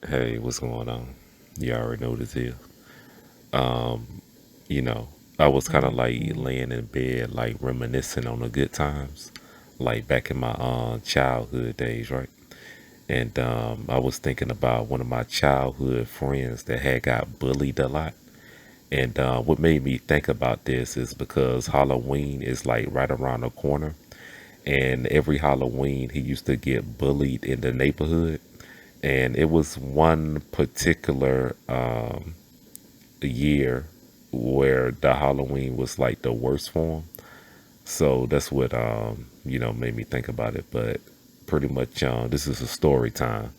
Hey, what's going on? You already know this here. Um, you know, I was kind of like Mhm. laying in bed, like reminiscing on the good times, like back in my childhood days, right? And I was thinking about one of my childhood friends that had got bullied a lot. And what made me think about this is because Halloween is like right around the corner, and every Halloween he used to get bullied in the neighborhood. And it was one particular year where the Halloween was like the worst for him. So that's what made me think about it. But pretty much this is a story time.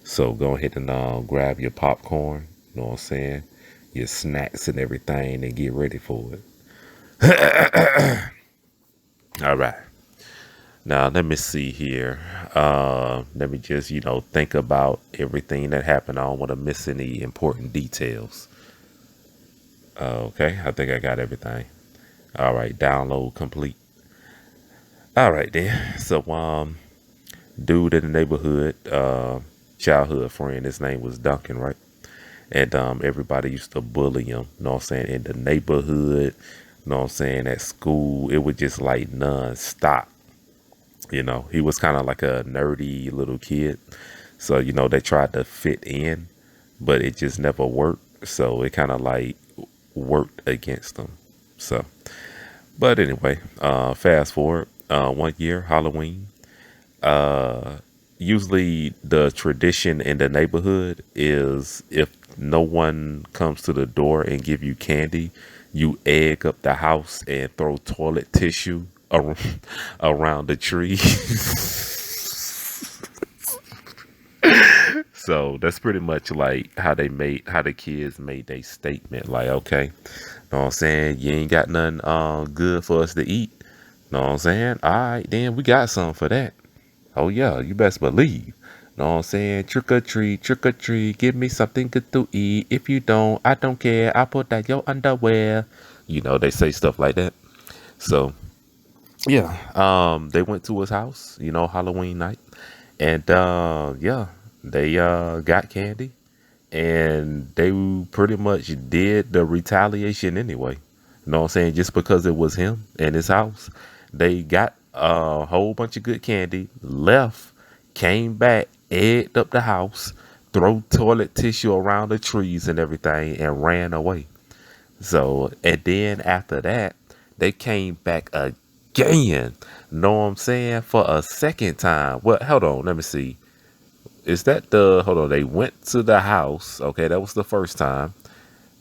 So go ahead and grab your popcorn, you know what I'm saying? Your snacks and everything and get ready for it. All right. Now let me see here. Let me just, think about everything that happened. I don't want to miss any important details. Okay, I think I got everything. All right, download complete. All right then. So dude in the neighborhood, childhood friend, his name was Duncan, right? And everybody used to bully him, you know what I'm saying, in the neighborhood, you know what I'm saying, at school. It was just like non-stop. He was kind of like a nerdy little kid. So, they tried to fit in, but it just never worked. So it kind of like worked against them. So, but anyway, fast forward one year, Halloween. Uh, Usually the tradition in the neighborhood is if no one comes to the door and give you candy, you egg up the house and throw toilet tissue around the tree. So that's pretty much like how the kids made their statement. Like, okay, know what I'm saying? You ain't got nothing good for us to eat. Know what I'm saying? All right, then we got something for that. Oh yeah, you best believe. Know what I'm saying? Trick or treat, give me something good to eat. If you don't, I don't care. I put that your underwear. They say stuff like that. So yeah, they went to his house, Halloween night. And yeah, they got candy and they pretty much did the retaliation anyway. You know what I'm saying? Just because it was him and his house, they got a whole bunch of good candy, left, came back, egged up the house, throw toilet tissue around the trees and everything, and ran away. So, and then after that, they came back again. Know what I'm saying? For a second time. Well, hold on, let me see. Is that the hold on? They went to the house. Okay, that was the first time.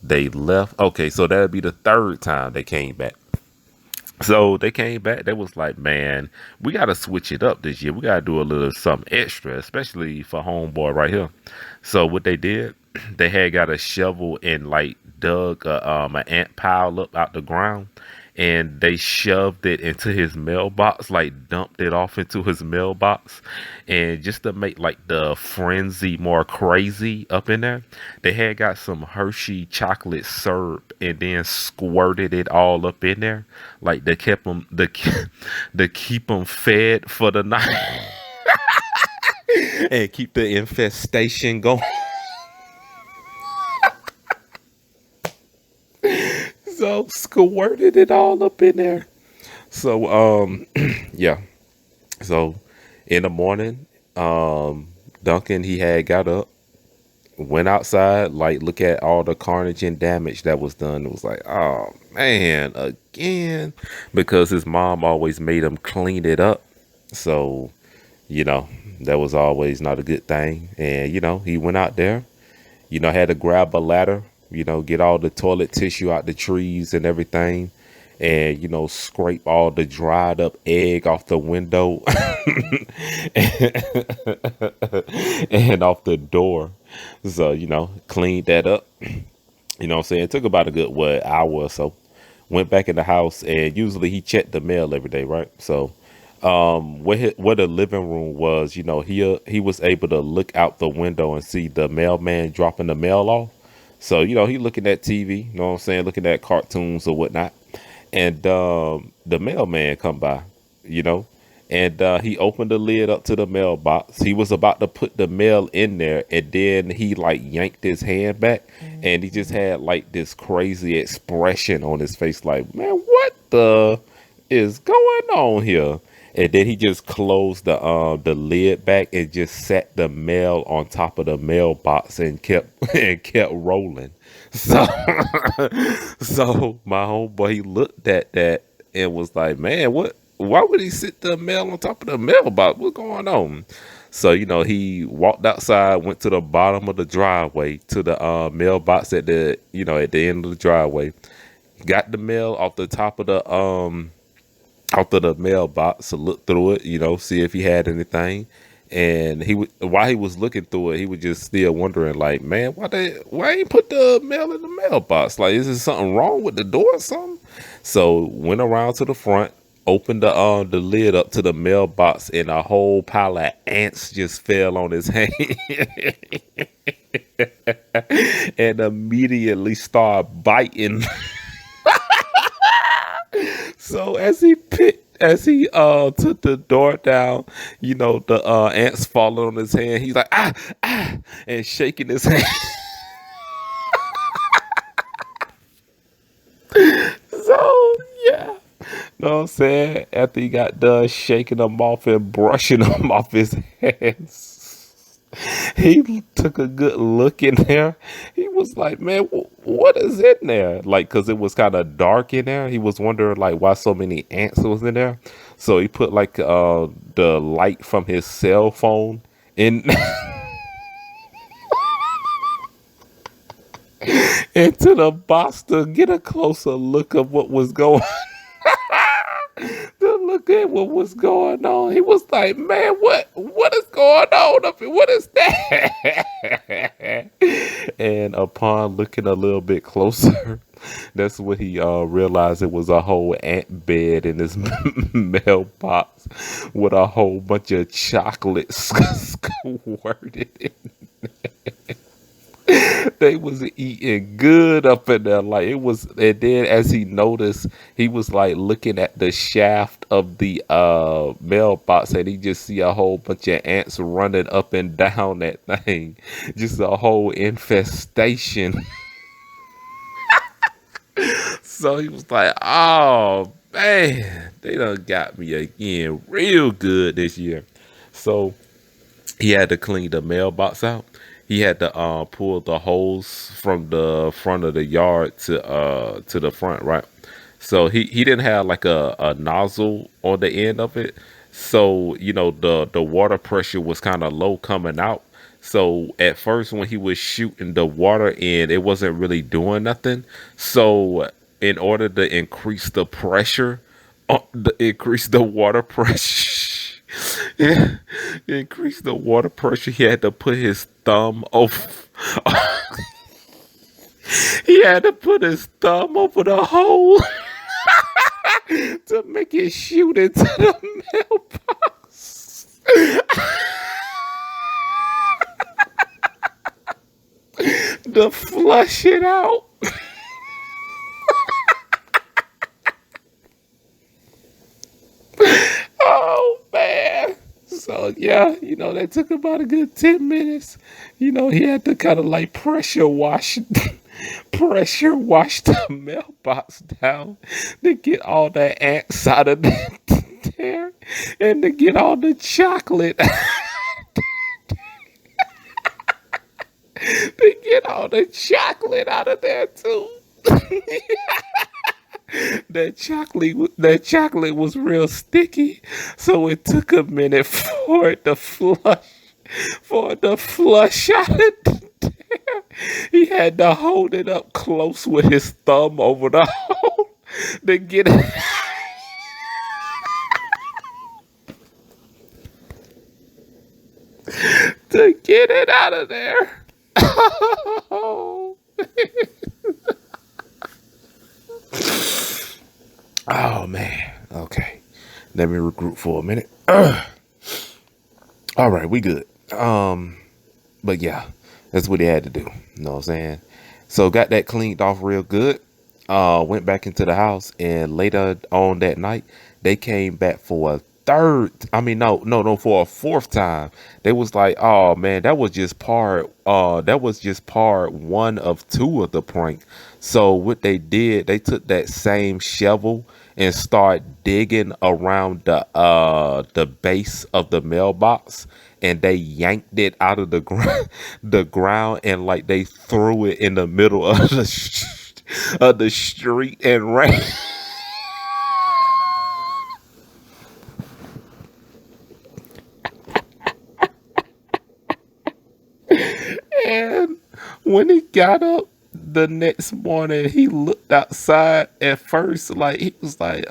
They left. Okay, so that'd be the third time they came back. So they came back. They was like, man, we gotta switch it up this year. We gotta do a little something extra, especially for homeboy right here. So what they did, they had got a shovel and like dug an ant pile up out the ground, and they shoved it into his mailbox, like dumped it off into his mailbox, and just to make like the frenzy more crazy up in there, they had got some Hershey chocolate syrup and then squirted it all up in there, like they kept them to keep them fed for the night and keep the infestation going. So squirted it all up in there. So yeah. So in the morning, Duncan he had got up, went outside, like look at all the carnage and damage that was done. It was like, oh man, again, because his mom always made him clean it up. So you know that was always not a good thing. And he went out there, had to grab a ladder, get all the toilet tissue out the trees and everything, and scrape all the dried up egg off the window and off the door. So cleaned that up. What I'm saying? It took about a good hour or so. Went back in the house, and usually he checked the mail every day, right? So where the living room was, he was able to look out the window and see the mailman dropping the mail off. So he looking at TV, you know what I'm saying, looking at cartoons or whatnot, and the mailman come by, you know, And he opened the lid up to the mailbox. He was about to put the mail in there, and then he like yanked his hand back, and he just had like this crazy expression on his face, like, man, what the is going on here? And then he just closed the lid back and just sat the mail on top of the mailbox and kept and kept rolling. So so my homeboy, he looked at that and was like, man, what, why would he sit the mail on top of the mailbox? What's going on? So, he walked outside, went to the bottom of the driveway to the mailbox at the, at the end of the driveway, got the mail off of the mailbox to look through it, see if he had anything. And while he was looking through it, he was just still wondering, like, man, why ain't put the mail in the mailbox? Like, is there something wrong with the door or something? So went around to the front, opened the lid up to the mailbox, and a whole pile of ants just fell on his hand. And immediately started biting. So as he took the door down, the ants falling on his hand. He's like, and shaking his hand. So yeah, know what I'm saying? After he got done shaking them off and brushing them off his hands, he took a good look in there. He was like, man, what is in there? Like, because it was kind of dark in there. He was wondering, like, why so many ants was in there. So he put, like, the light from his cell phone in into the box to get a closer look of what was going to look at what was going on. He was like, man, what is going on up here? What is that? And upon looking a little bit closer, that's when he realized it was a whole ant bed in his mailbox with a whole bunch of chocolate squirted in. They was eating good up in there, like it was. And then as he noticed, he was like looking at the shaft of the mailbox, and he just see a whole bunch of ants running up and down that thing, just a whole infestation. So he was like, oh man, they done got me again real good this year. So he had to clean the mailbox out. He had to pull the hose from the front of the yard to the front, right? So he didn't have like a nozzle on the end of it. So, the water pressure was kind of low coming out. So at first when he was shooting the water in, it wasn't really doing nothing. So in order to increase the pressure, increase the water pressure, yeah, increase the water pressure, he had to put his thumb over. He had to put his thumb over the hole to make it shoot into the mailbox. To flush it out. Oh man. So yeah, that took about a good 10 minutes. He had to kind of like pressure wash the mailbox down to get all the ants out of there and to get all the chocolate. To get all the chocolate out of there too. That chocolate was real sticky, so it took a minute for it to flush out of there. He had to hold it up close with his thumb over the hole to get it. To get it out of there. Oh man. Okay. Let me regroup for a minute. All right, we good. But yeah, that's what he had to do. You know what I'm saying? So got that cleaned off real good. Went back into the house, and later on that night, they came back for a no, for a fourth time, they was like, oh man, that was just part one of two of the prank. So what they did, they took that same shovel and start digging around the base of the mailbox, and they yanked it out of the ground the ground, and like they threw it in the middle of of the street and ran. And when he got up the next morning, he looked outside at first, like he was like,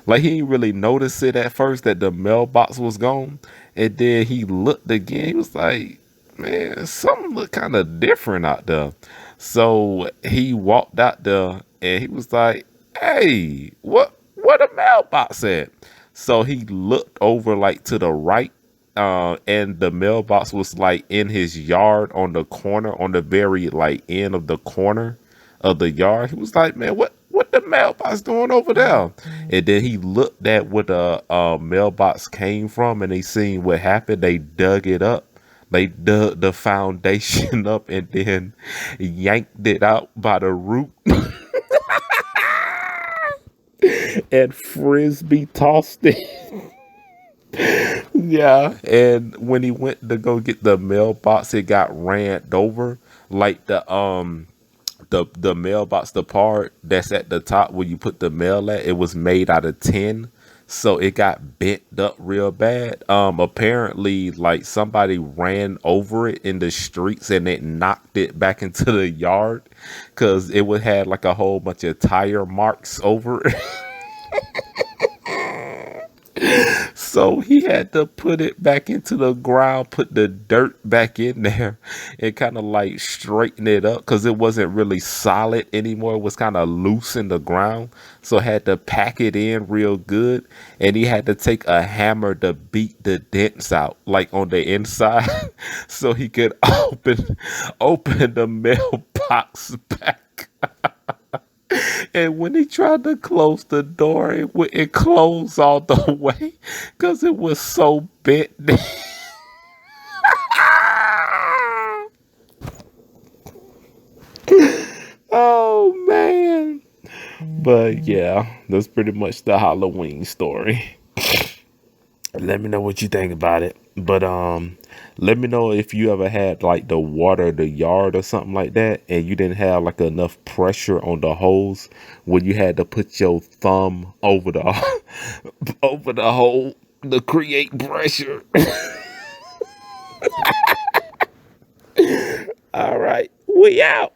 like he didn't really notice it at first that the mailbox was gone. And then he looked again, he was like, man, something look kind of different out there. So he walked out there and he was like, hey, what the mailbox at? So he looked over like to the right, and the mailbox was like in his yard on the corner, on the very like end of the corner of the yard. He was like, man, what the mailbox doing over there? And then he looked at where the mailbox came from, and they seen what happened. They dug it up. They dug the foundation up and then yanked it out by the root and frisbee tossed it. Yeah, and when he went to go get the mailbox, it got ran over. Like the mailbox, the part that's at the top where you put the mail at, it was made out of tin, so it got bent up real bad. Apparently, like somebody ran over it in the streets and it knocked it back into the yard because it would had like a whole bunch of tire marks over it. So he had to put it back into the ground, put the dirt back in there, and kind of like straighten it up because it wasn't really solid anymore. It was kind of loose in the ground. So had to pack it in real good. And he had to take a hammer to beat the dents out, like on the inside, so he could open the mailbox back. And when he tried to close the door, it closed all the way because it was so bent. Oh man. But yeah, that's pretty much the Halloween story. Let me know what you think about it. But let me know if you ever had like the water the yard or something like that, and you didn't have like enough pressure on the hose when you had to put your thumb over the over the hole to create pressure. All right, we out.